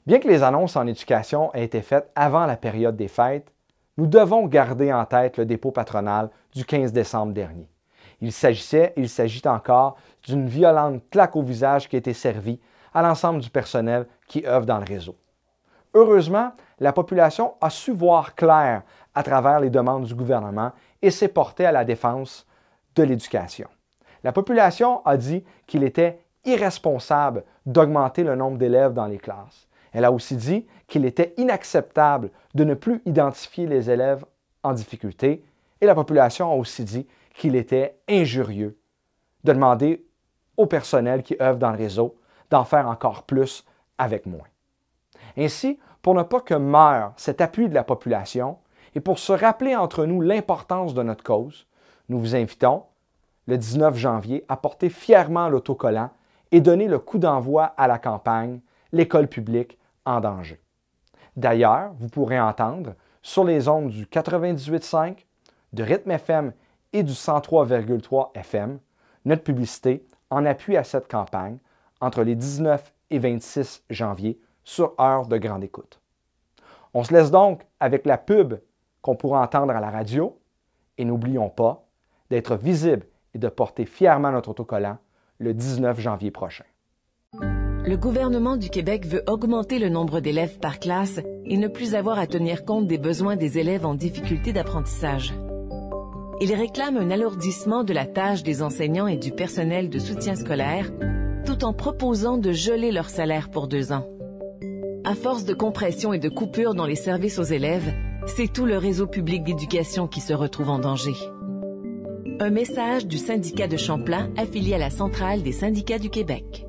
Bien que les annonces en éducation aient été faites avant la période des fêtes, nous devons garder en tête le dépôt patronal du 15 décembre dernier. Il s'agit encore d'une violente claque au visage qui a été servie à l'ensemble du personnel qui œuvre dans le réseau. Heureusement, la population a su voir clair à travers les demandes du gouvernement et s'est portée à la défense de l'éducation. La population a dit qu'il était irresponsable d'augmenter le nombre d'élèves dans les classes. Elle a aussi dit qu'il était inacceptable de ne plus identifier les élèves en difficulté et la population a aussi dit qu'il était injurieux de demander au personnel qui œuvre dans le réseau d'en faire encore plus avec moins. Ainsi, pour ne pas que meure cet appui de la population et pour se rappeler entre nous l'importance de notre cause, nous vous invitons, le 19 janvier, à porter fièrement l'autocollant et donner le coup d'envoi à la campagne « L'école publique en danger ». D'ailleurs, vous pourrez entendre sur les ondes du 98.5, de Rythme FM et du 103,3 FM notre publicité en appui à cette campagne entre les 19 et 26 janvier sur Heure de grande écoute. On se laisse donc avec la pub qu'on pourra entendre à la radio et n'oublions pas d'être visible et de porter fièrement notre autocollant le 19 janvier prochain. Le gouvernement du Québec veut augmenter le nombre d'élèves par classe et ne plus avoir à tenir compte des besoins des élèves en difficulté d'apprentissage. Il réclame un alourdissement de la tâche des enseignants et du personnel de soutien scolaire, tout en proposant de geler leur salaire pour 2 ans. À force de compression et de coupures dans les services aux élèves, c'est tout le réseau public d'éducation qui se retrouve en danger. Un message du syndicat de Champlain affilié à la Centrale des syndicats du Québec.